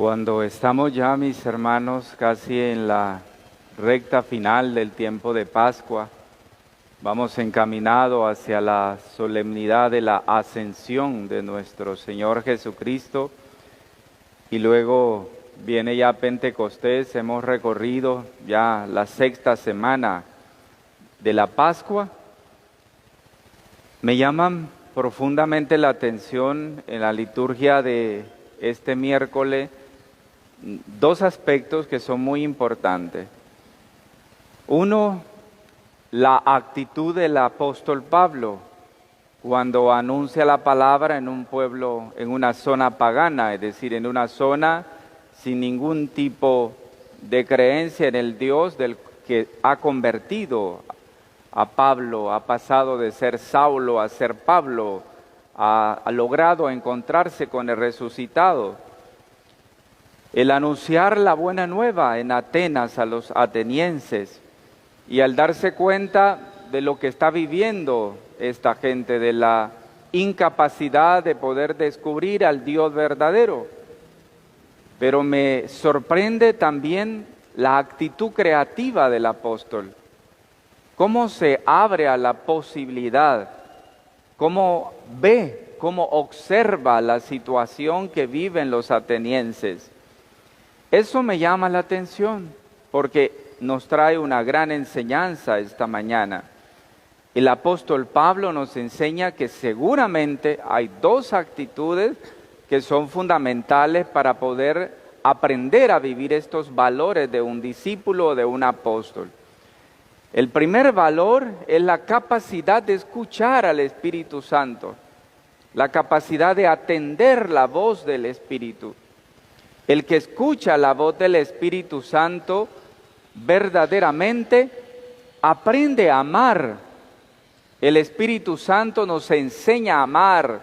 Cuando estamos ya, mis hermanos, casi en la recta final del tiempo de Pascua, vamos encaminados hacia la solemnidad de la ascensión de nuestro Señor Jesucristo y luego viene ya Pentecostés. Hemos recorrido ya la sexta semana de la Pascua. Me llaman profundamente la atención en la liturgia de este miércoles dos aspectos que son muy importantes. Uno, la actitud del apóstol Pablo cuando anuncia la palabra en un pueblo, en una zona pagana, es decir, en una zona sin ningún tipo de creencia en el Dios del que ha convertido a Pablo, ha pasado de ser Saulo a ser Pablo, ha logrado encontrarse con el resucitado. El anunciar la buena nueva en Atenas a los atenienses y al darse cuenta de lo que está viviendo esta gente, de la incapacidad de poder descubrir al Dios verdadero. Pero me sorprende también la actitud creativa del apóstol. Cómo se abre a la posibilidad, cómo ve, cómo observa la situación que viven los atenienses. Eso me llama la atención porque nos trae una gran enseñanza esta mañana. El apóstol Pablo nos enseña que seguramente hay dos actitudes que son fundamentales para poder aprender a vivir estos valores de un discípulo o de un apóstol. El primer valor es la capacidad de escuchar al Espíritu Santo, la capacidad de atender la voz del Espíritu. El que escucha la voz del Espíritu Santo verdaderamente aprende a amar. El Espíritu Santo nos enseña a amar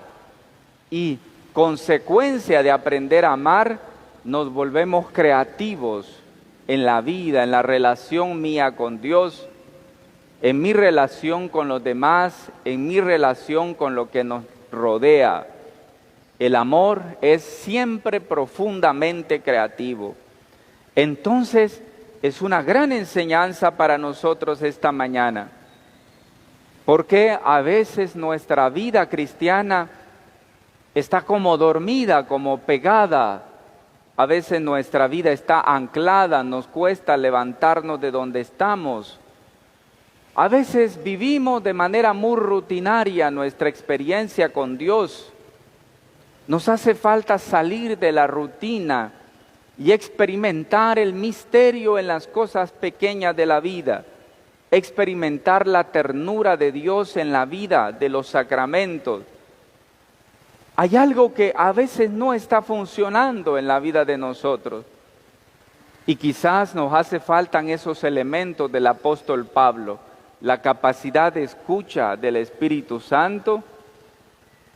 y, consecuencia de aprender a amar, nos volvemos creativos en la vida, en la relación mía con Dios, en mi relación con los demás, en mi relación con lo que nos rodea. El amor es siempre profundamente creativo. Entonces, es una gran enseñanza para nosotros esta mañana. Porque a veces nuestra vida cristiana está como dormida, como pegada. A veces nuestra vida está anclada, nos cuesta levantarnos de donde estamos. A veces vivimos de manera muy rutinaria nuestra experiencia con Dios. Nos hace falta salir de la rutina y experimentar el misterio en las cosas pequeñas de la vida, experimentar la ternura de Dios en la vida de los sacramentos. Hay algo que a veces no está funcionando en la vida de nosotros y quizás nos hace falta esos elementos del apóstol Pablo, la capacidad de escucha del Espíritu Santo.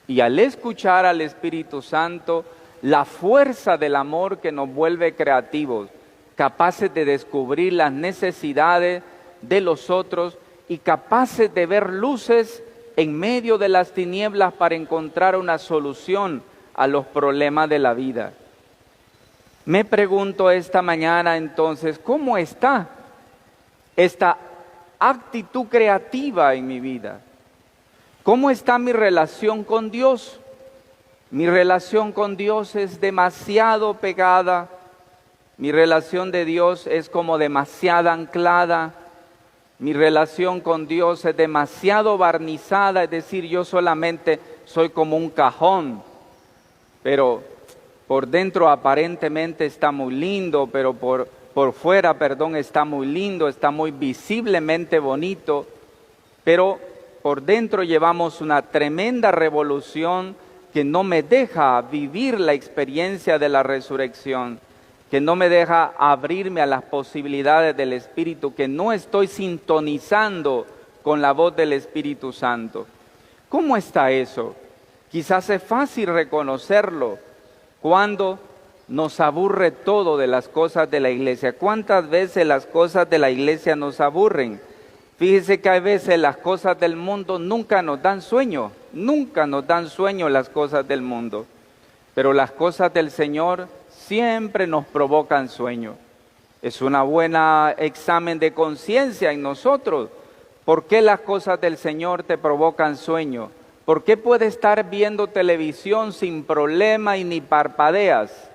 Y al escuchar al Espíritu Santo, la fuerza del amor que nos vuelve creativos, capaces de descubrir las necesidades de los otros y capaces de ver luces en medio de las tinieblas para encontrar una solución a los problemas de la vida. Me pregunto esta mañana entonces, ¿cómo está esta actitud creativa en mi vida? ¿Cómo está mi relación con Dios? Mi relación con Dios es demasiado pegada. Mi relación de Dios es como demasiado anclada. Mi relación con Dios es demasiado barnizada, es decir, yo solamente soy como un cajón, pero por dentro aparentemente está muy lindo, pero por fuera, está muy lindo, está muy visiblemente bonito, pero por dentro llevamos una tremenda revolución que no me deja vivir la experiencia de la resurrección, que no me deja abrirme a las posibilidades del Espíritu, que no estoy sintonizando con la voz del Espíritu Santo. ¿Cómo está eso? Quizás es fácil reconocerlo cuando nos aburre todo de las cosas de la iglesia. ¿Cuántas veces las cosas de la iglesia nos aburren? Fíjese que a veces las cosas del mundo nunca nos dan sueño las cosas del mundo. Pero las cosas del Señor siempre nos provocan sueño. Es una buena examen de conciencia en nosotros. ¿Por qué las cosas del Señor te provocan sueño? ¿Por qué puedes estar viendo televisión sin problema y ni parpadeas?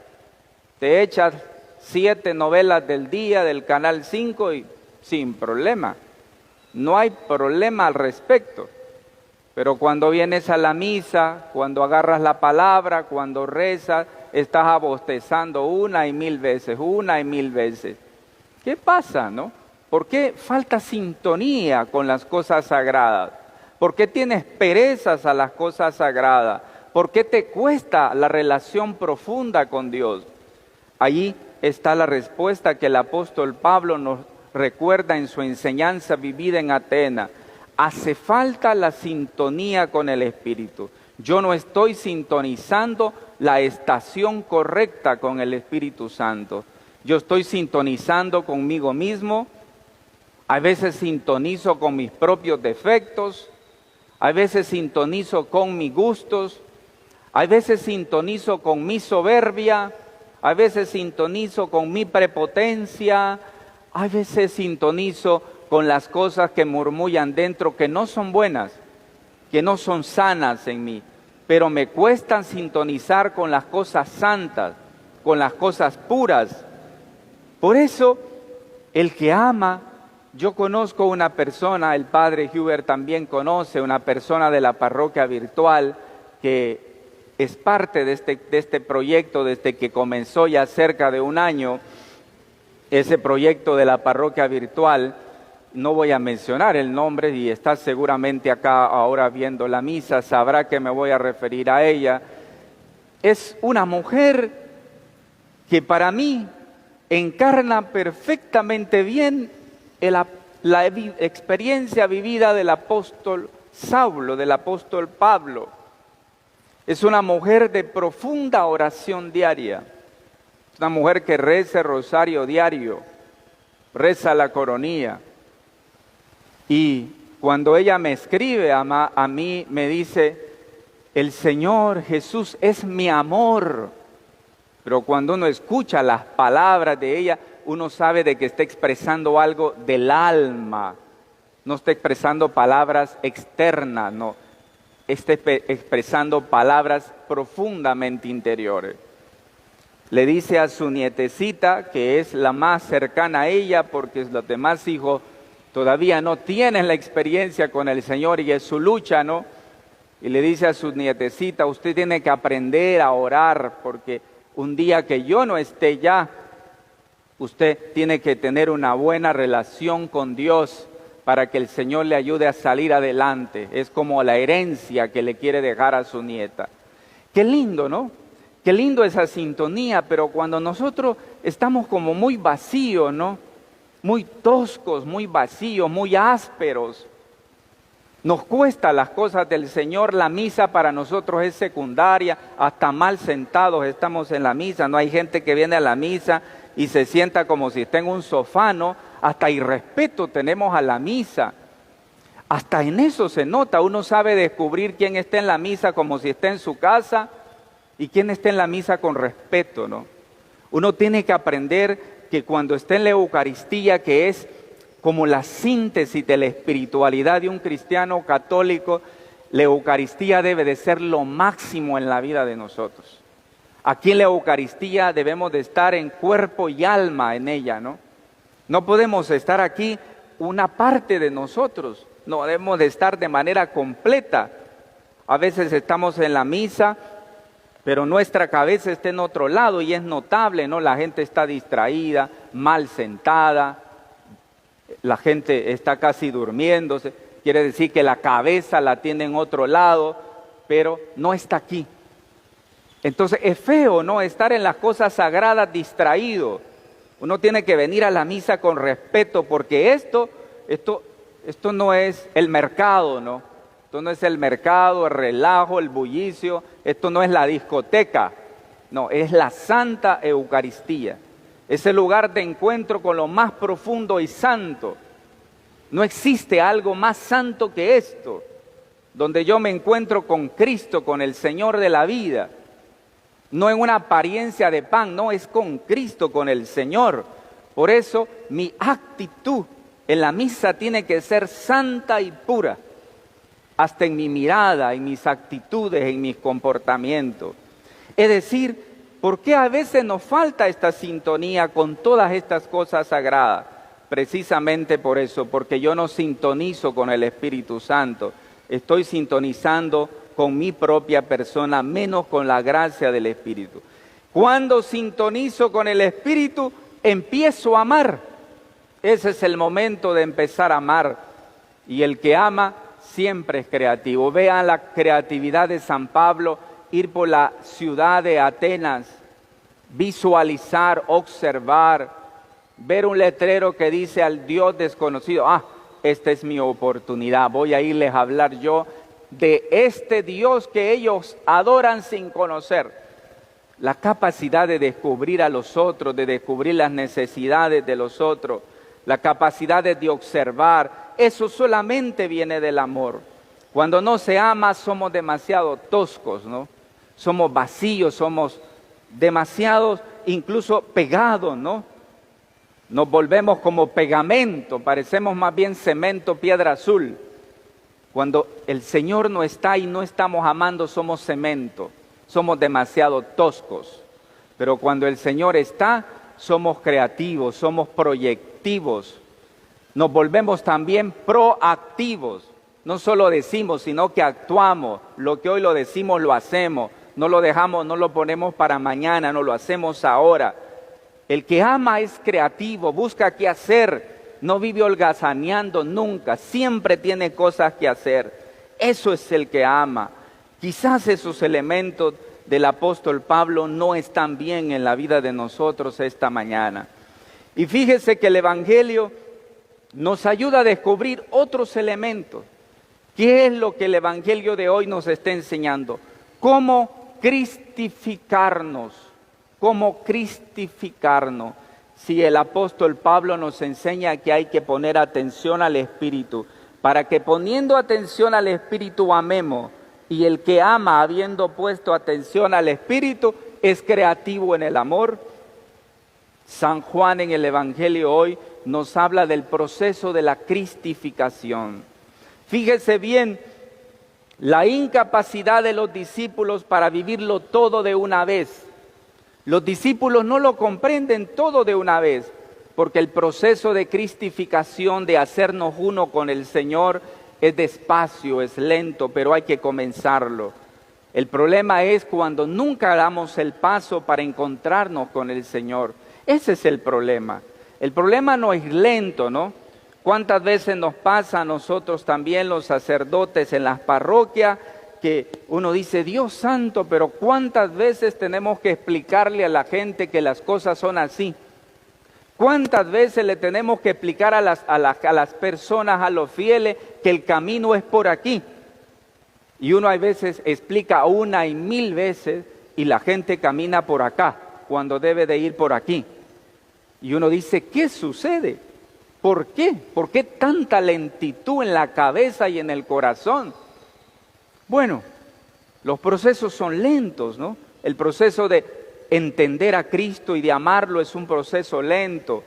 Te echas 7 novelas del día del Canal 5 y sin problema. No hay problema al respecto. Pero cuando vienes a la misa, cuando agarras la palabra, cuando rezas, estás abostezando una y mil veces. ¿Qué pasa, no? ¿Por qué falta sintonía con las cosas sagradas? ¿Por qué tienes perezas a las cosas sagradas? ¿Por qué te cuesta la relación profunda con Dios? Allí está la respuesta que el apóstol Pablo nos recuerda en su enseñanza vivida en Atenas. Hace falta la sintonía con el Espíritu. Yo no estoy sintonizando la estación correcta con el Espíritu Santo. Yo estoy sintonizando conmigo mismo. A veces sintonizo con mis propios defectos. A veces sintonizo con mis gustos. A veces sintonizo con mi soberbia. A veces sintonizo con mi prepotencia. A veces sintonizo con las cosas que murmullan dentro, que no son buenas, que no son sanas en mí, pero me cuesta sintonizar con las cosas santas, con las cosas puras. Por eso, el que ama, yo conozco una persona, el padre Hubert también conoce, una persona de la parroquia virtual, que es parte de este proyecto desde que comenzó ya cerca de un año, ese proyecto de la parroquia virtual. No voy a mencionar el nombre y está seguramente acá ahora viendo la misa, sabrá que me voy a referir a ella. Es una mujer que para mí encarna perfectamente bien la experiencia vivida del apóstol Saulo, del apóstol Pablo. Es una mujer de profunda oración diaria. Es una mujer que reza el rosario diario, reza la coronilla. Y cuando ella me escribe a mí, me dice, el Señor Jesús es mi amor. Pero cuando uno escucha las palabras de ella, uno sabe de que está expresando algo del alma. No está expresando palabras externas, no. Está expresando palabras profundamente interiores. Le dice a su nietecita, que es la más cercana a ella, porque los demás hijos todavía no tienen la experiencia con el Señor y es su lucha, ¿no? Y le dice a su nietecita, usted tiene que aprender a orar, porque un día que yo no esté ya, usted tiene que tener una buena relación con Dios para que el Señor le ayude a salir adelante. Es como la herencia que le quiere dejar a su nieta. Qué lindo, ¿no? Qué lindo esa sintonía, pero cuando nosotros estamos como muy vacíos, ¿no? Muy toscos, muy vacíos, muy ásperos. Nos cuesta las cosas del Señor, la misa para nosotros es secundaria, hasta mal sentados estamos en la misa, no hay gente que viene a la misa y se sienta como si está en un sofá, ¿no? Hasta irrespeto tenemos a la misa. Hasta en eso se nota, uno sabe descubrir quién está en la misa como si está en su casa y quién está en la misa con respeto, ¿no? Uno tiene que aprender que cuando esté en la Eucaristía, que es como la síntesis de la espiritualidad de un cristiano católico, la Eucaristía debe de ser lo máximo en la vida de nosotros. Aquí en la Eucaristía debemos de estar en cuerpo y alma en ella, ¿no? No podemos estar aquí una parte de nosotros, no debemos de estar de manera completa. A veces estamos en la misa, pero nuestra cabeza está en otro lado y es notable, ¿no? La gente está distraída, mal sentada, la gente está casi durmiéndose, quiere decir que la cabeza la tiene en otro lado, pero no está aquí. Entonces es feo, ¿no? Estar en las cosas sagradas distraído. Uno tiene que venir a la misa con respeto, porque esto no es el mercado, ¿no? Esto no es el mercado, el relajo, el bullicio, esto no es la discoteca, no, es la Santa Eucaristía. Es el lugar de encuentro con lo más profundo y santo. No existe algo más santo que esto, donde yo me encuentro con Cristo, con el Señor de la vida. no en una apariencia de pan, no, es con Cristo, con el Señor. Por eso mi actitud en la misa tiene que ser santa y pura, hasta en mi mirada, en mis actitudes, en mis comportamientos. Es decir, ¿por qué a veces nos falta esta sintonía con todas estas cosas sagradas? Precisamente por eso, porque yo no sintonizo con el Espíritu Santo, estoy sintonizando con mi propia persona, menos con la gracia del Espíritu. Cuando sintonizo con el Espíritu, empiezo a amar. Ese es el momento de empezar a amar. Y el que ama siempre es creativo. Vean la creatividad de San Pablo, ir por la ciudad de Atenas, visualizar, observar, ver un letrero que dice al Dios desconocido, esta es mi oportunidad, voy a irles a hablar yo de este Dios que ellos adoran sin conocer. La capacidad de descubrir a los otros, de descubrir las necesidades de los otros, la capacidad de observar, eso solamente viene del amor. Cuando no se ama somos demasiado toscos, ¿no? Somos vacíos, somos demasiados incluso pegados, ¿no? Nos volvemos como pegamento, parecemos más bien cemento, piedra azul. Cuando el Señor no está y no estamos amando, somos cemento, somos demasiado toscos. Pero cuando el Señor está, somos creativos, somos proyectivos. Nos volvemos también proactivos. No solo decimos, sino que actuamos. Lo que hoy lo decimos, lo hacemos. No lo dejamos, no lo ponemos para mañana, no lo hacemos ahora. El que ama es creativo, busca qué hacer, no vive holgazaneando nunca, siempre tiene cosas que hacer. Eso es el que ama. Quizás esos elementos del apóstol Pablo no están bien en la vida de nosotros esta mañana. Y fíjese que el Evangelio nos ayuda a descubrir otros elementos. ¿Qué es lo que el Evangelio de hoy nos está enseñando? ¿Cómo cristificarnos? ¿Cómo cristificarnos? Si el apóstol Pablo nos enseña que hay que poner atención al Espíritu, para que poniendo atención al Espíritu amemos, y el que ama habiendo puesto atención al Espíritu es creativo en el amor. San Juan en el Evangelio hoy nos habla del proceso de la cristificación. Fíjese bien, la incapacidad de los discípulos para vivirlo todo de una vez. Los discípulos no lo comprenden todo de una vez, porque el proceso de cristificación, de hacernos uno con el Señor, es despacio, es lento, pero hay que comenzarlo. El problema es cuando nunca damos el paso para encontrarnos con el Señor. Ese es el problema. El problema no es lento, ¿no? ¿Cuántas veces nos pasa a nosotros también los sacerdotes en las parroquias que uno dice, Dios santo, pero cuántas veces tenemos que explicarle a la gente que las cosas son así? ¿Cuántas veces le tenemos que explicar a las personas, a los fieles, que el camino es por aquí? Y uno a veces explica una y mil veces y la gente camina por acá, cuando debe de ir por aquí. Y uno dice, ¿qué sucede? ¿Por qué? ¿Por qué tanta lentitud en la cabeza y en el corazón? Bueno, los procesos son lentos, ¿no? El proceso de entender a Cristo y de amarlo es un proceso lento.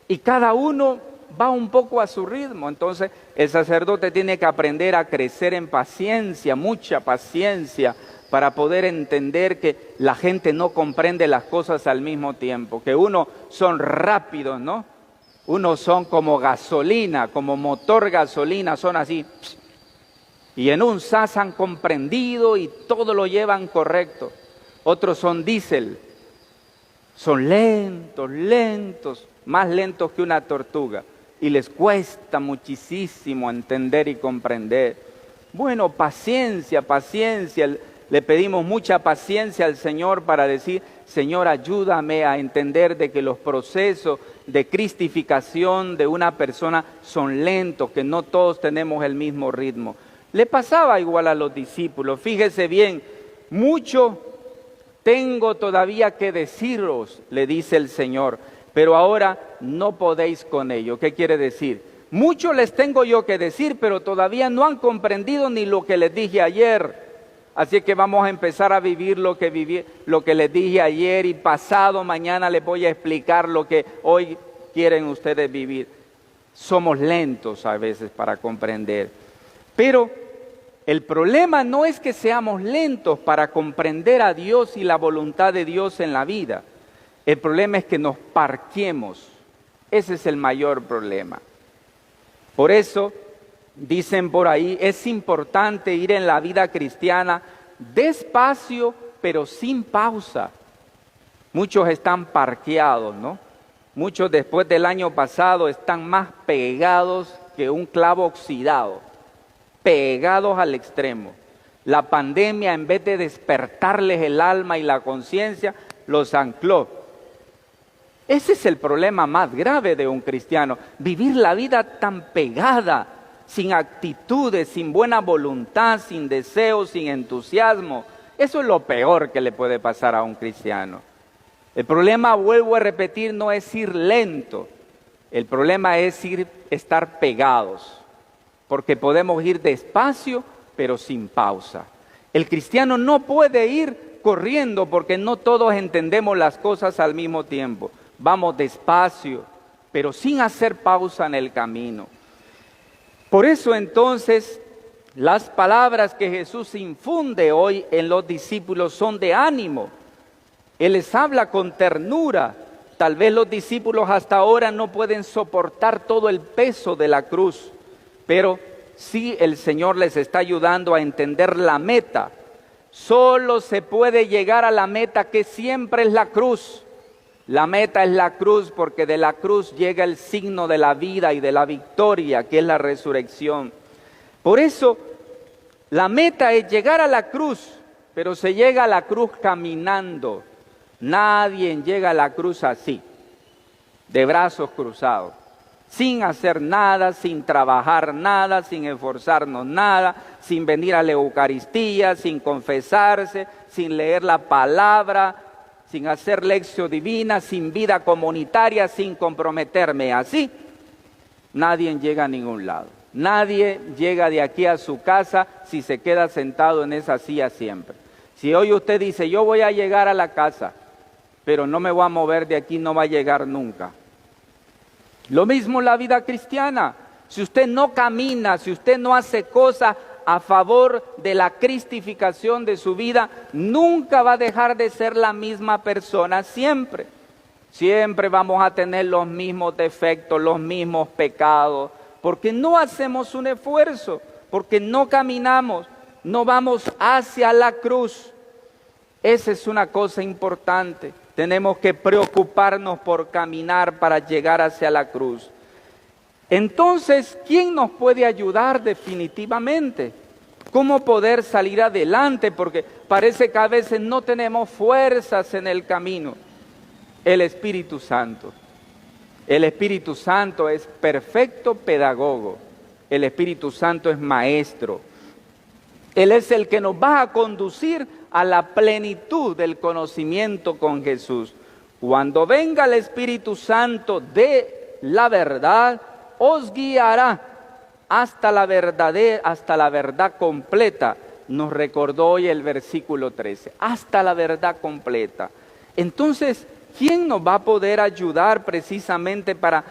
Y cada uno va un poco a su ritmo. Entonces, el sacerdote tiene que aprender a crecer en paciencia, mucha paciencia, para poder entender que la gente no comprende las cosas al mismo tiempo. Que unos son rápidos, ¿no? Unos son como gasolina, como motor gasolina, son así. Y en un sas han comprendido y todo lo llevan correcto. Otros son diésel, son lentos, más lentos que una tortuga. Y les cuesta muchísimo entender y comprender. Bueno, paciencia. Le pedimos mucha paciencia al Señor para decir, Señor, ayúdame a entender de que los procesos de cristificación de una persona son lentos, que no todos tenemos el mismo ritmo. Le pasaba igual a los discípulos. Fíjese bien, mucho tengo todavía que deciros, le dice el Señor, pero ahora no podéis con ello. ¿Qué quiere decir? Mucho les tengo yo que decir, pero todavía no han comprendido ni lo que les dije ayer. Así que vamos a empezar a vivir lo que les dije ayer, y pasado mañana les voy a explicar lo que hoy quieren ustedes vivir. Somos lentos a veces para comprender. Pero el problema no es que seamos lentos para comprender a Dios y la voluntad de Dios en la vida. El problema es que nos parquemos. Ese es el mayor problema. Por eso, dicen por ahí, es importante ir en la vida cristiana despacio, pero sin pausa. Muchos están parqueados, ¿no? Muchos después del año pasado están más pegados que un clavo oxidado, pegados al extremo. La pandemia, en vez de despertarles el alma y la conciencia, los ancló. Ese es el problema más grave de un cristiano, vivir la vida tan pegada, sin actitudes, sin buena voluntad, sin deseos, sin entusiasmo. Eso es lo peor que le puede pasar a un cristiano. El problema, vuelvo a repetir, no es ir lento. El problema es estar pegados, porque podemos ir despacio, pero sin pausa. El cristiano no puede ir corriendo, porque no todos entendemos las cosas al mismo tiempo. Vamos despacio, pero sin hacer pausa en el camino. Por eso entonces, las palabras que Jesús infunde hoy en los discípulos son de ánimo. Él les habla con ternura. Tal vez los discípulos hasta ahora no pueden soportar todo el peso de la cruz, pero sí el Señor les está ayudando a entender la meta. Solo se puede llegar a la meta, que siempre es la cruz. La meta es la cruz, porque de la cruz llega el signo de la vida y de la victoria, que es la resurrección. Por eso, la meta es llegar a la cruz, pero se llega a la cruz caminando. Nadie llega a la cruz así, de brazos cruzados, sin hacer nada, sin trabajar nada, sin esforzarnos nada, sin venir a la Eucaristía, sin confesarse, sin leer la palabra, sin hacer lección divina, sin vida comunitaria, sin comprometerme. Así, nadie llega a ningún lado. Nadie llega de aquí a su casa si se queda sentado en esa silla siempre. Si hoy usted dice, yo voy a llegar a la casa, pero no me voy a mover de aquí, no va a llegar nunca. Lo mismo la vida cristiana. Si usted no camina, si usted no hace cosas a favor de la cristificación de su vida, nunca va a dejar de ser la misma persona siempre. Siempre vamos a tener los mismos defectos, los mismos pecados, porque no hacemos un esfuerzo, porque no caminamos, no vamos hacia la cruz. Esa es una cosa importante. Tenemos que preocuparnos por caminar para llegar hacia la cruz. Entonces, ¿quién nos puede ayudar definitivamente? ¿Cómo poder salir adelante? Porque parece que a veces no tenemos fuerzas en el camino. El Espíritu Santo. El Espíritu Santo es perfecto pedagogo. El Espíritu Santo es maestro. Él es el que nos va a conducir a la plenitud del conocimiento con Jesús. Cuando venga el Espíritu Santo de la verdad, os guiará hasta la verdad completa. Nos recordó hoy el versículo 13, hasta la verdad completa. Entonces, ¿quién nos va a poder ayudar precisamente para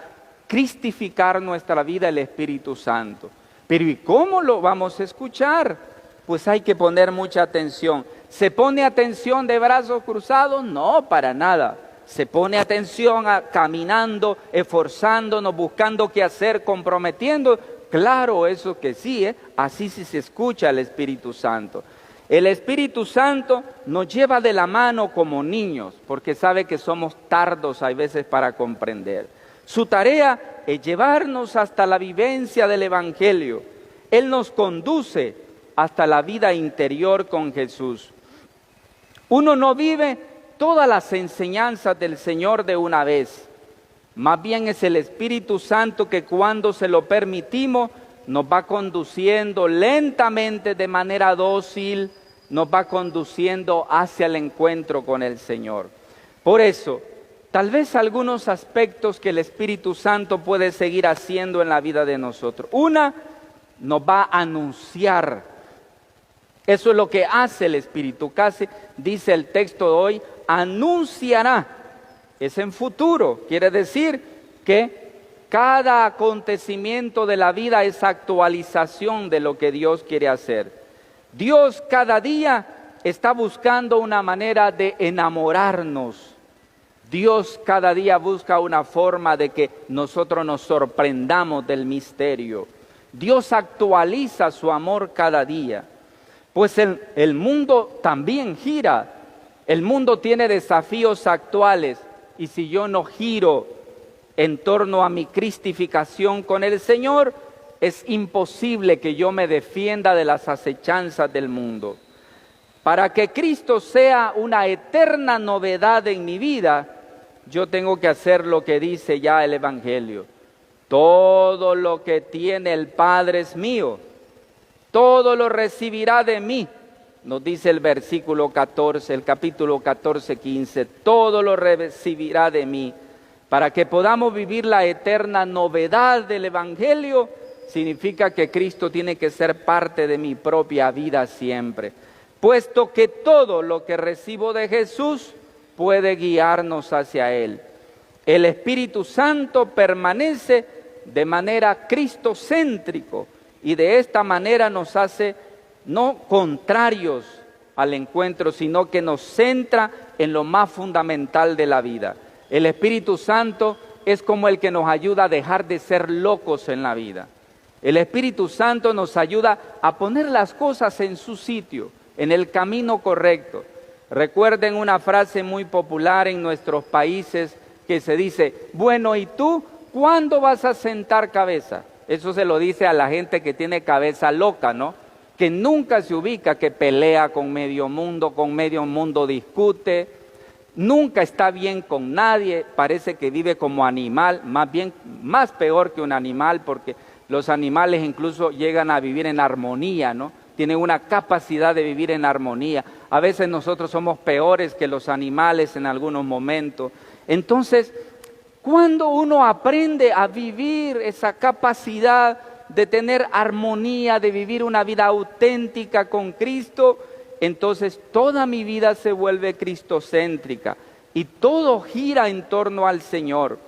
cristificar nuestra vida? El Espíritu Santo. Pero ¿y cómo lo vamos a escuchar? Pues hay que poner mucha atención. ¿Se pone atención de brazos cruzados? No, para nada. Se pone atención caminando, esforzándonos, buscando qué hacer, comprometiendo. Claro, eso que sí, así sí se escucha al Espíritu Santo. El Espíritu Santo nos lleva de la mano como niños, porque sabe que somos tardos a veces para comprender. Su tarea es llevarnos hasta la vivencia del Evangelio. Él nos conduce hasta la vida interior con Jesús. Uno no vive todas las enseñanzas del Señor de una vez. Más bien es el Espíritu Santo que, cuando se lo permitimos, nos va conduciendo lentamente, de manera dócil, nos va conduciendo hacia el encuentro con el Señor. Por eso, tal vez algunos aspectos que el Espíritu Santo puede seguir haciendo en la vida de nosotros. Una, nos va a anunciar Eso es lo que hace el Espíritu. Casi dice el texto de hoy, anunciará. Es en futuro. Quiere decir que cada acontecimiento de la vida es actualización de lo que Dios quiere hacer. Dios cada día está buscando una manera de enamorarnos. Dios cada día busca una forma de que nosotros nos sorprendamos del misterio. Dios actualiza su amor cada día. Pues el mundo también gira. El mundo tiene desafíos actuales. Y si yo no giro en torno a mi cristificación con el Señor, es imposible que yo me defienda de las acechanzas del mundo. Para que Cristo sea una eterna novedad en mi vida, yo tengo que hacer lo que dice ya el Evangelio. Todo lo que tiene el Padre es mío. Todo lo recibirá de mí. Nos dice el versículo 14, el capítulo 14, 15. Todo lo recibirá de mí. Para que podamos vivir la eterna novedad del Evangelio, significa que Cristo tiene que ser parte de mi propia vida siempre. Puesto que todo lo que recibo de Jesús puede guiarnos hacia Él. El Espíritu Santo permanece de manera cristocéntrico y de esta manera nos hace no contrarios al encuentro, sino que nos centra en lo más fundamental de la vida. El Espíritu Santo es como el que nos ayuda a dejar de ser locos en la vida. El Espíritu Santo nos ayuda a poner las cosas en su sitio, en el camino correcto. Recuerden una frase muy popular en nuestros países que se dice, bueno, ¿y tú cuándo vas a sentar cabeza? Eso se lo dice a la gente que tiene cabeza loca, ¿no? Que nunca se ubica, que pelea con medio mundo discute, nunca está bien con nadie, parece que vive como animal, más peor que un animal, porque los animales incluso llegan a vivir en armonía, ¿no? Tienen una capacidad de vivir en armonía. A veces nosotros somos peores que los animales en algunos momentos. Entonces, cuando uno aprende a vivir esa capacidad de tener armonía, de vivir una vida auténtica con Cristo, entonces toda mi vida se vuelve cristocéntrica y todo gira en torno al Señor.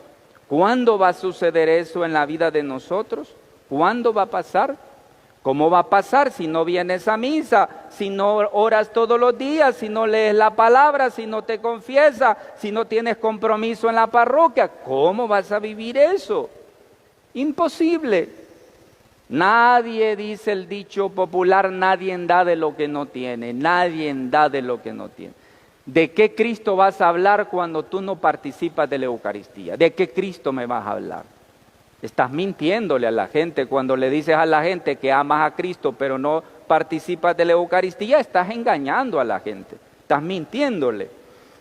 ¿Cuándo va a suceder eso en la vida de nosotros? ¿Cuándo va a pasar? ¿Cómo va a pasar si no vienes a misa, si no oras todos los días, si no lees la palabra, si no te confiesas, si no tienes compromiso en la parroquia? ¿Cómo vas a vivir eso? Imposible. Nadie, dice el dicho popular, nadie da de lo que no tiene, nadie da de lo que no tiene. ¿De qué Cristo vas a hablar cuando tú no participas de la Eucaristía? ¿De qué Cristo me vas a hablar? Estás mintiéndole a la gente cuando le dices a la gente que amas a Cristo pero no participas de la Eucaristía, estás engañando a la gente, estás mintiéndole.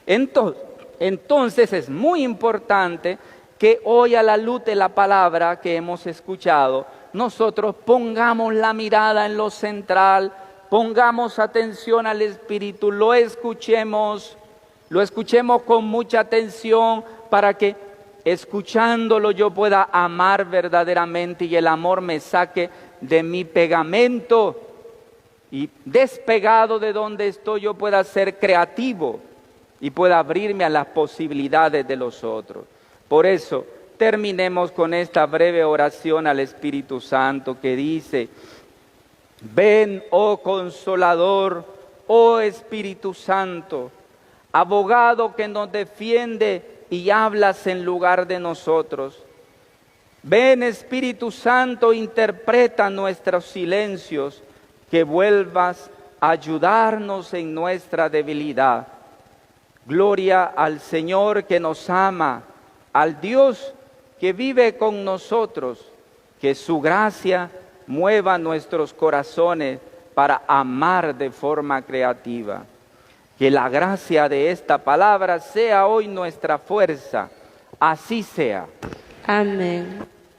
Entonces es muy importante que hoy a la luz de la palabra que hemos escuchado, nosotros pongamos la mirada en lo central, pongamos atención al Espíritu, lo escuchemos con mucha atención para que escuchándolo yo pueda amar verdaderamente y el amor me saque de mi pegamento y despegado de donde estoy yo pueda ser creativo y pueda abrirme a las posibilidades de los otros. Por eso terminemos con esta breve oración al Espíritu Santo que dice: ven, oh Consolador, oh Espíritu Santo, abogado que nos defiende y hablas en lugar de nosotros. Ven, Espíritu Santo, interpreta nuestros silencios, que vuelvas a ayudarnos en nuestra debilidad. Gloria al Señor que nos ama, al Dios que vive con nosotros, que su gracia mueva nuestros corazones para amar de forma creativa. Que la gracia de esta palabra sea hoy nuestra fuerza. Así sea. Amén.